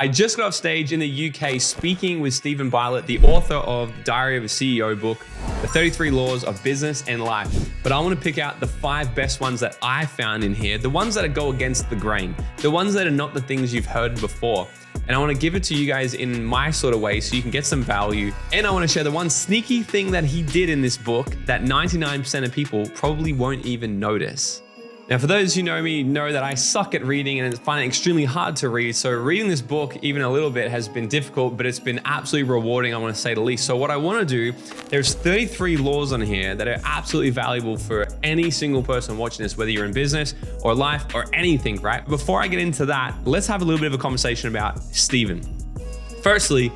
I just got off stage in the UK speaking with Stephen Bartlett, the author of Diary of a CEO book, The 33 Laws of Business and Life. But I want to pick out the 5 best ones that I found in here, the ones that go against the grain, the ones that are not the things you've heard before. And I want to give it to you guys in my sort of way so you can get some value. And I want to share the one sneaky thing that he did in this book that 99% of people probably won't even notice. Now, for those who know me, know that I suck at reading and find it extremely hard to read. So reading this book, even a little bit, has been difficult, but it's been absolutely rewarding, I want to say the least. So what I want to do, there's 33 laws on here that are absolutely valuable for any single person watching this, whether you're in business or life or anything, right? Before I get into that, let's have a little bit of a conversation about Stephen. Firstly,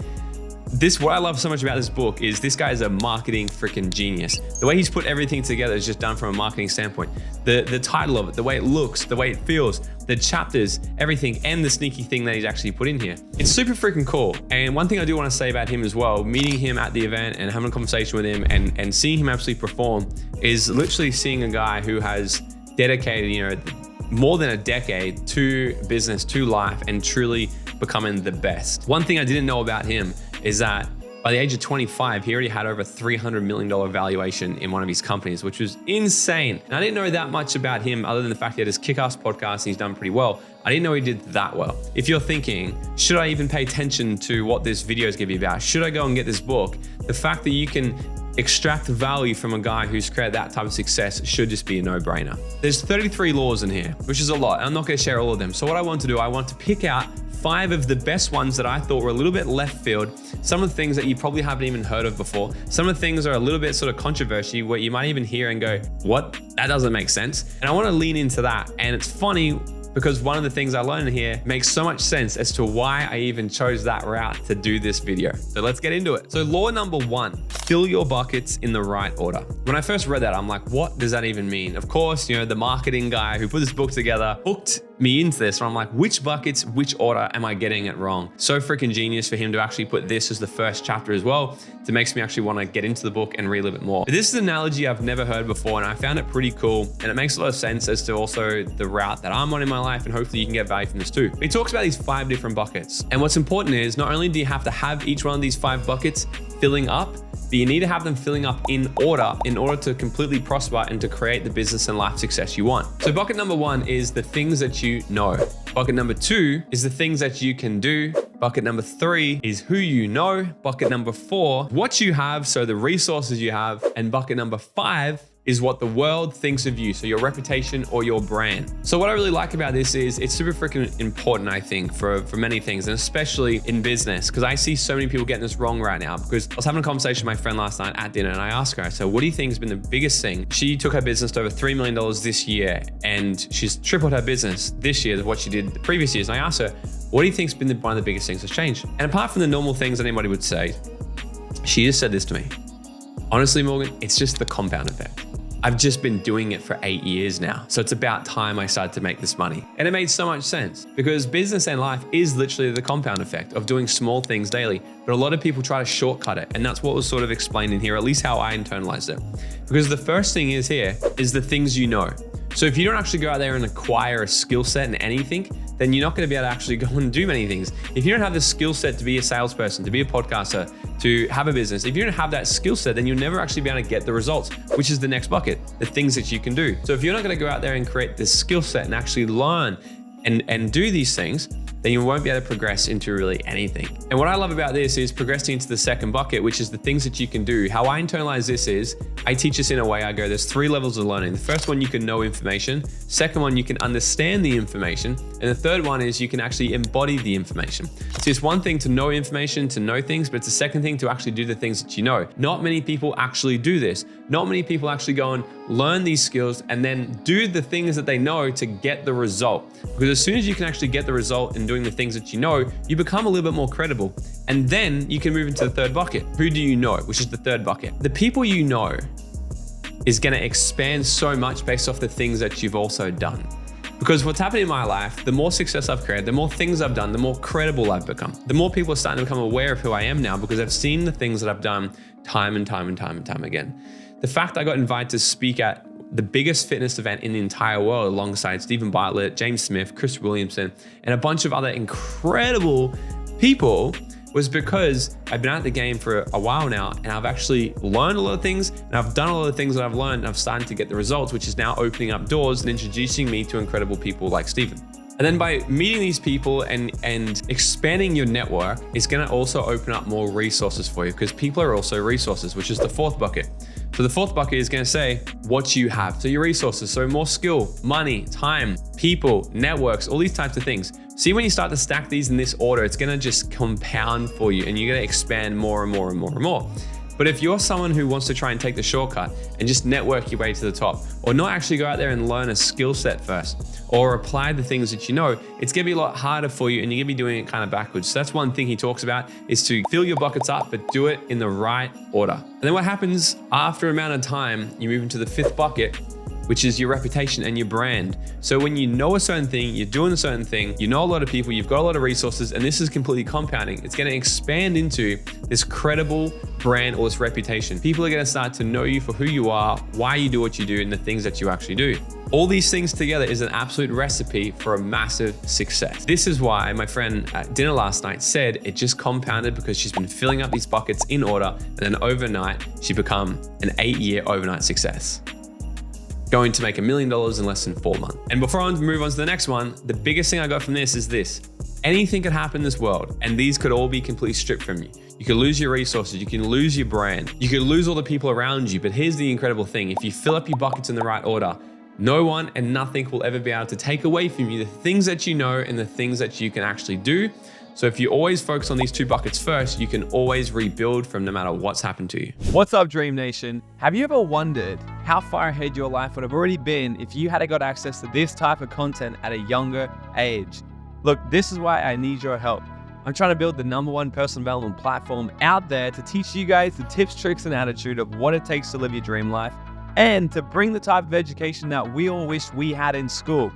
what I love so much about this book is this guy is a marketing freaking genius. The way he's put everything together is just done from a marketing standpoint. The title of it, the way it looks, the way it feels, the chapters, everything, and the sneaky thing that he's actually put in here. It's super freaking cool. And one thing I do want to say about him as well, meeting him at the event and having a conversation with him and seeing him actually perform is literally seeing a guy who has dedicated, more than a decade to business, to life, and truly becoming the best. One thing I didn't know about him is that by the age of 25, he already had over $300 million valuation in one of his companies, which was insane. And I didn't know that much about him other than the fact he had his kick-ass podcast and he's done pretty well. I didn't know he did that well. If you're thinking, should I even pay attention to what this video is going to be about? Should I go and get this book? The fact that you can extract value from a guy who's created that type of success should just be a no-brainer. There's 33 laws in here, which is a lot. I'm not going to share all of them. So what I want to do, I want to pick out 5 of the best ones that I thought were a little bit left field. Some of the things that you probably haven't even heard of before. Some of the things are a little bit sort of controversial where you might even hear and go, what? That doesn't make sense. And I want to lean into that. And it's funny because one of the things I learned in here makes so much sense as to why I even chose that route to do this video. So let's get into it. So law number 1, fill your buckets in the right order. When I first read that, I'm like, what does that even mean? Of course, the marketing guy who put this book together hooked me into this. And I'm like, which buckets, which order am I getting it wrong? So freaking genius for him to actually put this as the first chapter as well. It makes me actually want to get into the book and read a little bit more. But this is an analogy I've never heard before, and I found it pretty cool. And it makes a lot of sense as to also the route that I'm on in my life, and hopefully you can get value from this too. He talks about these 5 different buckets. And what's important is not only do you have to have each one of these 5 buckets filling up, but you need to have them filling up in order to completely prosper and to create the business and life success you want. So bucket number 1 is the things that you know. Bucket number 2 is the things that you can do. Bucket number 3 is who you know. Bucket number 4, what you have, so the resources you have. And bucket number 5 is what the world thinks of you, so your reputation or your brand. So what I really like about this is it's super freaking important, I think, for many things, and especially in business, because I see so many people getting this wrong right now. Because I was having a conversation with my friend last night at dinner, and I asked her, I said, what do you think has been the biggest thing? She took her business to over $3 million this year, and she's tripled her business this year of what she did the previous years. And I asked her, what do you think has been one of the biggest things that's changed? And apart from the normal things that anybody would say, she just said this to me. Honestly, Morgan, it's just the compound effect. I've just been doing it for 8 years now. So it's about time I started to make this money. And it made so much sense because business and life is literally the compound effect of doing small things daily. But a lot of people try to shortcut it. And that's what was sort of explained in here, at least how I internalized it. Because the first thing is here is the things you know. So if you don't actually go out there and acquire a skill set in anything, then you're not going to be able to actually go and do many things. If you don't have the skill set to be a salesperson, to be a podcaster, to have a business, if you don't have that skill set, then you'll never actually be able to get the results, which is the next bucket, the things that you can do. So if you're not going to go out there and create this skill set and actually learn and do these things, then you won't be able to progress into really anything. And what I love about this is progressing into the second bucket, which is the things that you can do. How I internalize this is, I teach this in a way I go, there's 3 levels of learning. The first one, you can know information. Second one, you can understand the information. And the third one is you can actually embody the information. So it's one thing to know information, to know things, but it's the second thing to actually do the things that you know. Not many people actually do this. Not many people actually go and learn these skills and then do the things that they know to get the result. Because as soon as you can actually get the result in doing the things that you know, you become a little bit more credible. And then you can move into the third bucket. Who do you know? Which is the third bucket. The people you know is going to expand so much based off the things that you've also done. Because what's happened in my life, the more success I've created, the more things I've done, the more credible I've become. The more people are starting to become aware of who I am now because I've seen the things that I've done time and time and time and time again. The fact I got invited to speak at the biggest fitness event in the entire world alongside Stephen Bartlett, James Smith, Chris Williamson, and a bunch of other incredible people was because I've been out of the game for a while now, and I've actually learned a lot of things, and I've done a lot of things that I've learned, and I've started to get the results, which is now opening up doors and introducing me to incredible people like Stephen. And then by meeting these people and expanding your network, it's gonna also open up more resources for you, because people are also resources, which is the fourth bucket. So the fourth bucket is gonna say what you have. So your resources, so more skill, money, time, people, networks, all these types of things. See, when you start to stack these in this order, it's gonna just compound for you, and you're gonna expand more and more and more and more. But if you're someone who wants to try and take the shortcut and just network your way to the top, or not actually go out there and learn a skill set first, or apply the things that you know, it's gonna be a lot harder for you, and you're gonna be doing it kind of backwards. So that's one thing he talks about, is to fill your buckets up, but do it in the right order. And then what happens after an amount of time, you move into the fifth bucket, which is your reputation and your brand. So when you know a certain thing, you're doing a certain thing, you know a lot of people, you've got a lot of resources, and this is completely compounding. It's gonna expand into this credible brand or this reputation. People are gonna start to know you for who you are, why you do what you do, and the things that you actually do. All these things together is an absolute recipe for a massive success. This is why my friend at dinner last night said it just compounded, because she's been filling up these buckets in order, and then overnight, she become an 8-year overnight success, going to make $1 million in less than 4 months. And before I move on to the next one, the biggest thing I got from this is this. Anything could happen in this world, and these could all be completely stripped from you. You could lose your resources, you can lose your brand, you could lose all the people around you, but here's the incredible thing. If you fill up your buckets in the right order, no one and nothing will ever be able to take away from you the things that you know and the things that you can actually do. So if you always focus on these two buckets first, you can always rebuild from no matter what's happened to you. What's up, Dream Nation? Have you ever wondered how far ahead your life would have already been if you had got access to this type of content at a younger age? Look, this is why I need your help. I'm trying to build the #1 personal development platform out there to teach you guys the tips, tricks, and attitude of what it takes to live your dream life, and to bring the type of education that we all wish we had in school.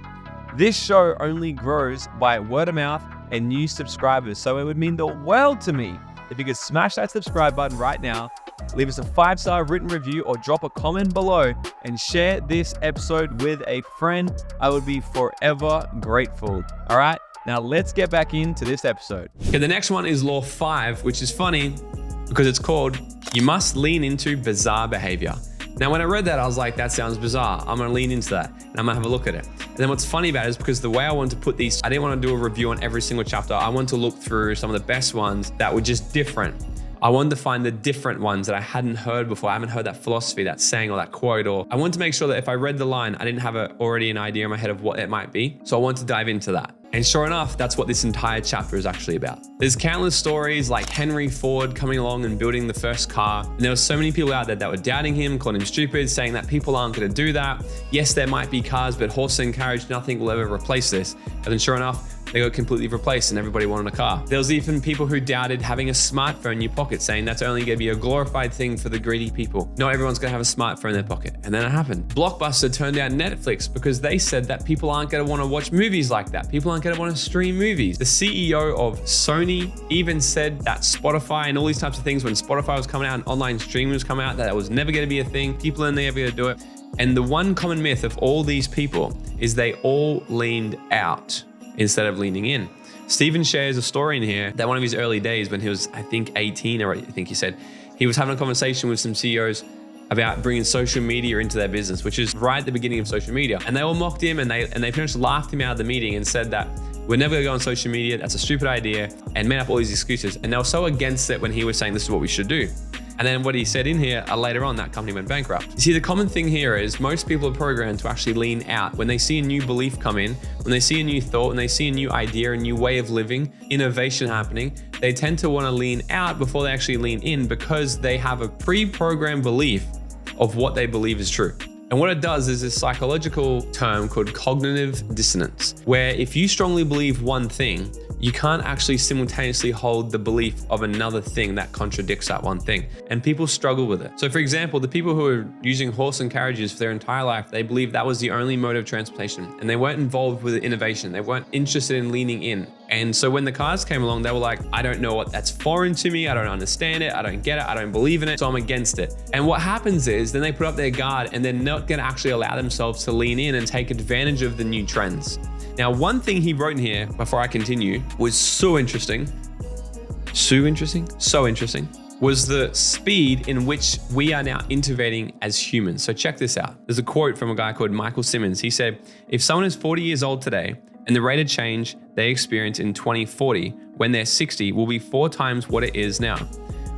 This show only grows by word of mouth and new subscribers, so it would mean the world to me if you could smash that subscribe button right now, leave us a 5-star written review, or drop a comment below and share this episode with a friend. I would be forever grateful. All right, now let's get back into this episode. Okay, the next one is law 5, which is funny because it's called, you must lean into bizarre behavior. Now, when I read that, I was like, that sounds bizarre. I'm gonna lean into that and I'm gonna have a look at it. And then what's funny about it is because the way I wanted to put these, I didn't want to do a review on every single chapter. I wanted to look through some of the best ones that were just different. I wanted to find the different ones that I hadn't heard before. I haven't heard that philosophy, that saying, or that quote, or I wanted to make sure that if I read the line, I didn't have already an idea in my head of what it might be. So I wanted to dive into that. And sure enough, that's what this entire chapter is actually about. There's countless stories like Henry Ford coming along and building the first car. And there were so many people out there that were doubting him, calling him stupid, saying that people aren't gonna do that. Yes, there might be cars, but horse and carriage, nothing will ever replace this. And then sure enough, they got completely replaced and everybody wanted a car. There was even people who doubted having a smartphone in your pocket, saying that's only gonna be a glorified thing for the greedy people. Not everyone's gonna have a smartphone in their pocket. And then it happened. Blockbuster turned down Netflix because they said that people aren't gonna wanna watch movies like that. People aren't gonna wanna stream movies. The CEO of Sony even said that Spotify and all these types of things, when Spotify was coming out and online streaming was coming out, that was never gonna be a thing. People are never gonna do it. And the one common myth of all these people is they all leaned out instead of leaning in. Stephen shares a story in here that one of his early days when he was, I think 18, or I think he said, he was having a conversation with some CEOs about bringing social media into their business, which is right at the beginning of social media. And they all mocked him and they pretty much laughed him out of the meeting and said that we're never gonna go on social media, that's a stupid idea, and made up all these excuses. And they were so against it when he was saying this is what we should do. And then what he said in here, later on, that company went bankrupt. You see, the common thing here is most people are programmed to actually lean out. When they see a new belief come in, when they see a new thought, when they see a new idea, a new way of living, innovation happening, they tend to want to lean out before they actually lean in because they have a pre-programmed belief of what they believe is true. And what it does is this psychological term called cognitive dissonance, where if you strongly believe one thing, you can't actually simultaneously hold the belief of another thing that contradicts that one thing. And people struggle with it. So for example, the people who are using horse and carriages for their entire life, they believe that was the only mode of transportation and they weren't involved with innovation. They weren't interested in leaning in. And so when the cars came along, they were like, I don't know what that's foreign to me. I don't understand it. I don't get it. I don't believe in it. So I'm against it. And what happens is then they put up their guard and they're not going to actually allow themselves to lean in and take advantage of the new trends. Now, one thing he wrote in here before I continue was so interesting. so interesting, was the speed in which we are now innovating as humans. So check this out. There's a quote from a guy called Michael Simmons. He said, if someone is 40 years old today and the rate of change they experience in 2040 when they're 60 will be 4 times what it is now.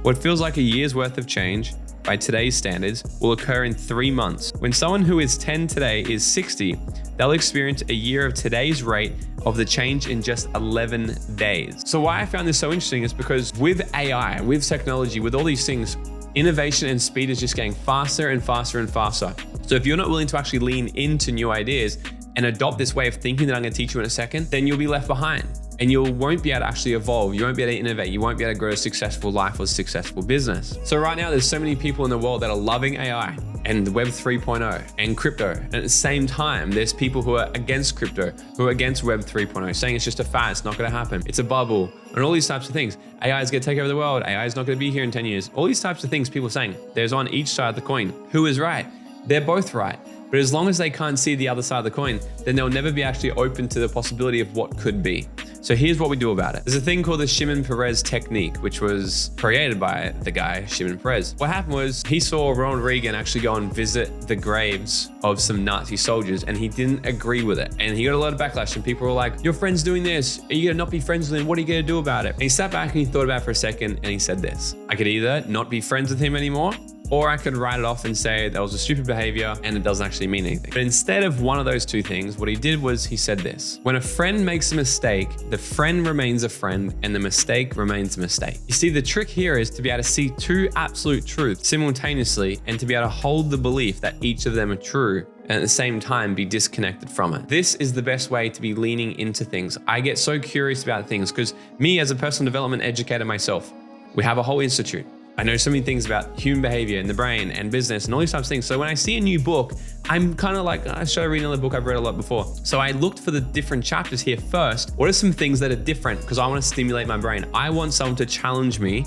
What feels like a year's worth of change by today's standards will occur in 3 months. When someone who is 10 today is 60, they'll experience a year of today's rate of the change in just 11 days. So why I found this so interesting is because with AI, with technology, with all these things, innovation and speed is just getting faster and faster and faster. So if you're not willing to actually lean into new ideas and adopt this way of thinking that I'm going to teach you in a second, then you'll be left behind. And you won't be able to actually evolve. You won't be able to innovate. You won't be able to grow a successful life or successful business. So right now, there's so many people in the world that are loving AI and Web 3.0 and crypto. And at the same time, there's people who are against crypto, who are against Web 3.0, saying it's just a fad, it's not gonna happen, it's a bubble, and all these types of things. AI is gonna take over the world. AI is not gonna be here in 10 years. All these types of things people are saying. There's on each side of the coin. Who is right? They're both right. But as long as they can't see the other side of the coin, then they'll never be actually open to the possibility of what could be. So here's what we do about it. There's a thing called the Shimon Peres technique, which was created by the guy, Shimon Peres. What happened was he saw Ronald Reagan actually go and visit the graves of some Nazi soldiers, and he didn't agree with it. And he got a lot of backlash, and people were like, your friend's doing this. Are you gonna not be friends with him? What are you gonna do about it? And he sat back and he thought about it for a second, and he said this: I could either not be friends with him anymore, or I could write it off and say that was a stupid behavior and it doesn't actually mean anything. But instead of one of those two things, what he did was he said this: when a friend makes a mistake, the friend remains a friend and the mistake remains a mistake. You see, the trick here is to be able to see two absolute truths simultaneously and to be able to hold the belief that each of them are true and at the same time be disconnected from it. This is the best way to be leaning into things. I get so curious about things because me as a personal development educator myself, we have a whole institute. I know so many things about human behavior and the brain and business and all these types of things. So when I see a new book, I'm kind of like, should I read another book I've read a lot before? So I looked for the different chapters here first. What are some things that are different? Because I want to stimulate my brain. I want someone to challenge me.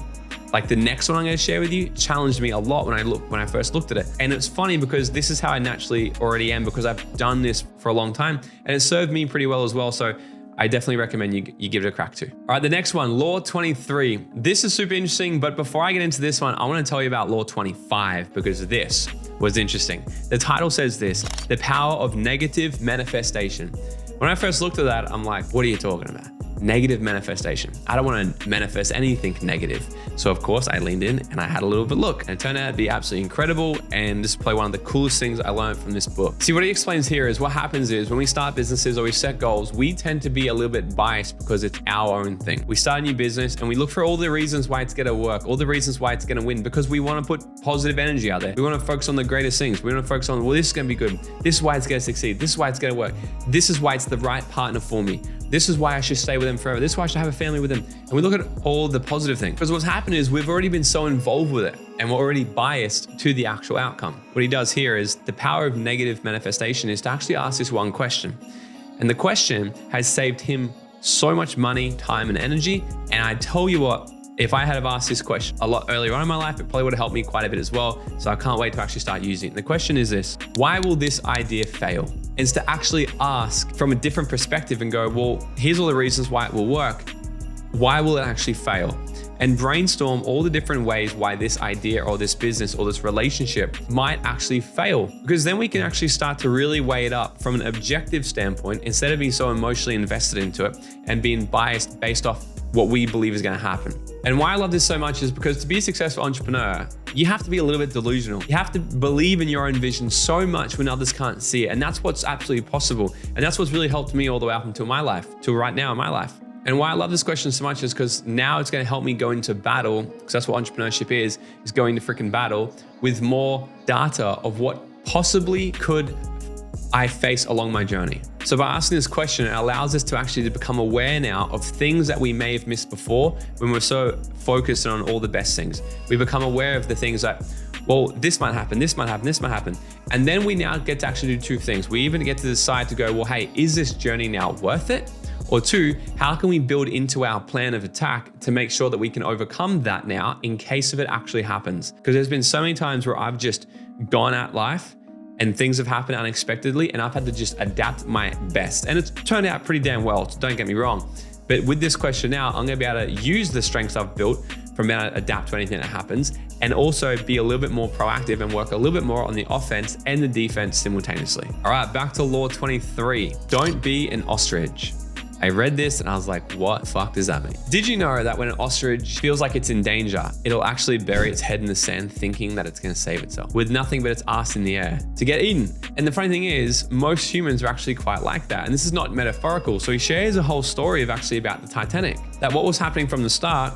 Like the next one I'm going to share with you challenged me a lot when I first looked at it. And it's funny because this is how I naturally already am, because I've done this for a long time and it served me pretty well as well. So I definitely recommend you give it a crack too. All right, the next one, Law 23. This is super interesting, but before I get into this one, I want to tell you about Law 25 because this was interesting. The title says this: the power of negative manifestation. When I first looked at that, I'm like, what are you talking about? Negative manifestation. I don't want to manifest anything negative. So of course I leaned in and I had a little bit look, and it turned out to be absolutely incredible. And this is probably one of the coolest things I learned from this book. See, what he explains here is what happens is when we start businesses or we set goals, we tend to be a little bit biased because it's our own thing. We start a new business and we look for all the reasons why it's going to work, all the reasons why it's going to win, because we want to put positive energy out there. We want to focus on the greatest things. We want to focus on, well, this is going to be good. This is why it's going to succeed. This is why it's going to work. This is why it's the right partner for me. This is why I should stay with them forever. This is why I should have a family with them. And we look at all the positive things. Because what's happened is we've already been so involved with it and we're already biased to the actual outcome. What he does here is the power of negative manifestation is to actually ask this one question. And the question has saved him so much money, time, and energy. And I tell you what, if I had have asked this question a lot earlier on in my life, it probably would have helped me quite a bit as well. So I can't wait to actually start using it. And the question is this: why will this idea fail? It's to actually ask from a different perspective and go, well, here's all the reasons why it will work. Why will it actually fail? And brainstorm all the different ways why this idea or this business or this relationship might actually fail. Because then we can actually start to really weigh it up from an objective standpoint instead of being so emotionally invested into it and being biased based off what we believe is going to happen. And why I love this so much is because to be a successful entrepreneur, you have to be a little bit delusional. You have to believe in your own vision so much when others can't see it. And that's what's absolutely possible. And that's what's really helped me all the way up until my life, to right now in my life. And why I love this question so much is because now it's going to help me go into battle, because that's what entrepreneurship is going to freaking battle with more data of what possibly could I face along my journey. So by asking this question, it allows us to actually become aware now of things that we may have missed before when we're so focused on all the best things. We become aware of the things that, well, this might happen, this might happen, this might happen. And then we now get to actually do two things. We even get to decide to go, well, hey, is this journey now worth it? Or two, how can we build into our plan of attack to make sure that we can overcome that now in case of it actually happens? Because there's been so many times where I've just gone at life and things have happened unexpectedly and I've had to just adapt my best. And it's turned out pretty damn well, don't get me wrong. But with this question now, I'm gonna be able to use the strengths I've built from being able to adapt to anything that happens, and also be a little bit more proactive and work a little bit more on the offense and the defense simultaneously. All right, back to law 23. Don't be an ostrich. I read this and I was like, what the fuck does that mean? Did you know that when an ostrich feels like it's in danger, it'll actually bury its head in the sand thinking that it's gonna save itself with nothing but its ass in the air to get eaten? And the funny thing is, most humans are actually quite like that. And this is not metaphorical. So he shares a whole story of actually about the Titanic, that what was happening from the start,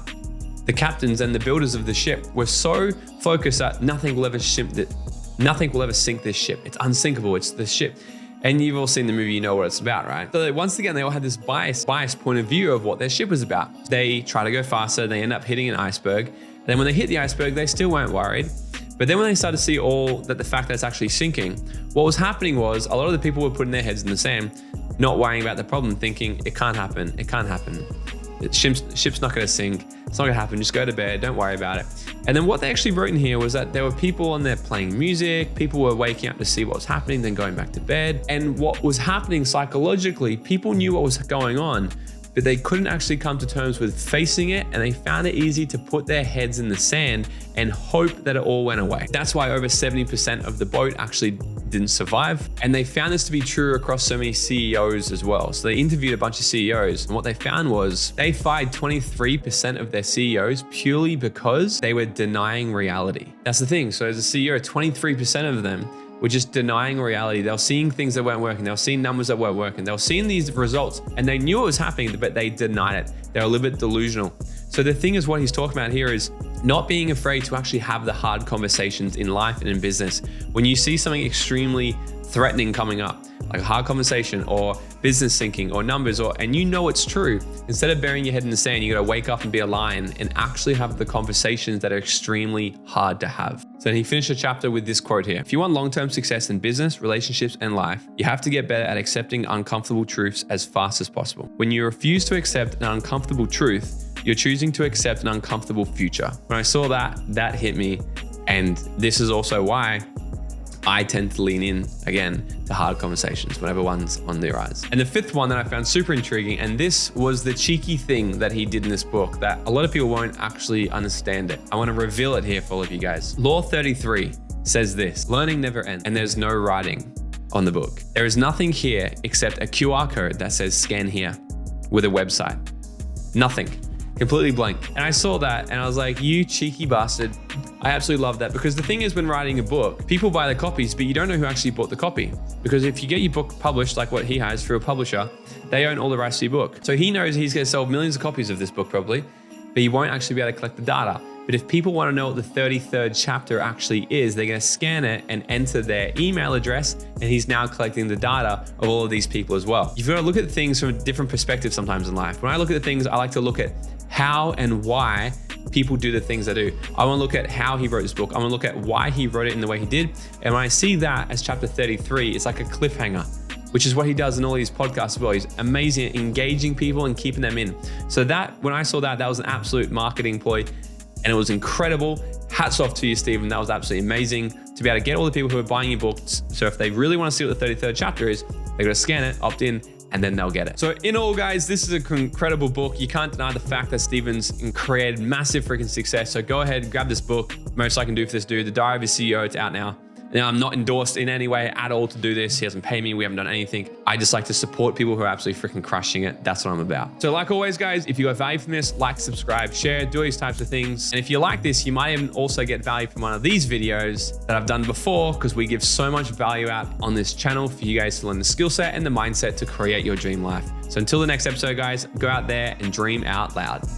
the captains and the builders of the ship were so focused that nothing will ever sink this ship. It's unsinkable, it's the ship. And you've all seen the movie, you know what it's about, right? So once again, they all had this biased point of view of what their ship was about. They try to go faster, they end up hitting an iceberg. And then when they hit the iceberg, they still weren't worried. But then when they started to see the fact that it's actually sinking, what was happening was a lot of the people were putting their heads in the sand, not worrying about the problem, thinking it can't happen, it can't happen. The ship's not gonna sink, it's not gonna happen, just go to bed, don't worry about it. And then what they actually wrote in here was that there were people on there playing music, people were waking up to see what was happening, then going back to bed. And what was happening psychologically, people knew what was going on, but they couldn't actually come to terms with facing it, and they found it easy to put their heads in the sand and hope that it all went away. That's why over 70% of the boat actually didn't survive. And they found this to be true across so many CEOs as well. So they interviewed a bunch of CEOs, and what they found was they fired 23% of their CEOs purely because they were denying reality. That's the thing. So as a CEO, 23% of them were just denying reality. They were seeing things that weren't working. They were seeing numbers that weren't working. They were seeing these results and they knew it was happening, but they denied it. They were a little bit delusional. So the thing is, what he's talking about here is not being afraid to actually have the hard conversations in life and in business. When you see something extremely threatening coming up, like a hard conversation or business sinking or numbers, and you know it's true, instead of burying your head in the sand, you gotta wake up and be a lion and actually have the conversations that are extremely hard to have. So he finished the chapter with this quote here. If you want long-term success in business, relationships, and life, you have to get better at accepting uncomfortable truths as fast as possible. When you refuse to accept an uncomfortable truth, you're choosing to accept an uncomfortable future. When I saw that, that hit me. And this is also why I tend to lean in again to hard conversations whenever one's on the rise. And the fifth one that I found super intriguing, and this was the cheeky thing that he did in this book that a lot of people won't actually understand it. I want to reveal it here for all of you guys. Law 33 says this: learning never ends, and there's no writing on the book. There is nothing here except a QR code that says scan here with a website. Nothing. Completely blank. And I saw that and I was like, you cheeky bastard. I absolutely love that, because the thing is, when writing a book, people buy the copies, but you don't know who actually bought the copy. Because if you get your book published, like what he has through a publisher, they own all the rights to your book. So he knows he's gonna sell millions of copies of this book probably, but he won't actually be able to collect the data. But if people want to know what the 33rd chapter actually is, they're going to scan it and enter their email address, and he's now collecting the data of all of these people as well. You've got to look at things from a different perspective sometimes in life. When I look at the things, I like to look at how and why people do the things they do. I want to look at how he wrote this book. I want to look at why he wrote it in the way he did. And when I see that as chapter 33, it's like a cliffhanger, which is what he does in all these podcasts as well. He's amazing at engaging people and keeping them in. So that, when I saw that, that was an absolute marketing ploy. And it was incredible. Hats off to you, Stephen. That was absolutely amazing to be able to get all the people who are buying your books. So if they really want to see what the 33rd chapter is, they're going to scan it, opt in, and then they'll get it. So in all, guys, this is an incredible book. You can't deny the fact that Stephen's created massive freaking success. So go ahead and grab this book. Most I can do for this dude, The Diary of a CEO, it's out now. Now, I'm not endorsed in any way at all to do this. He doesn't pay me. We haven't done anything. I just like to support people who are absolutely freaking crushing it. That's what I'm about. So like always, guys, if you got value from this, like, subscribe, share, do these types of things. And if you like this, you might even also get value from one of these videos that I've done before, because we give so much value out on this channel for you guys to learn the skill set and the mindset to create your dream life. So until the next episode, guys, go out there and dream out loud.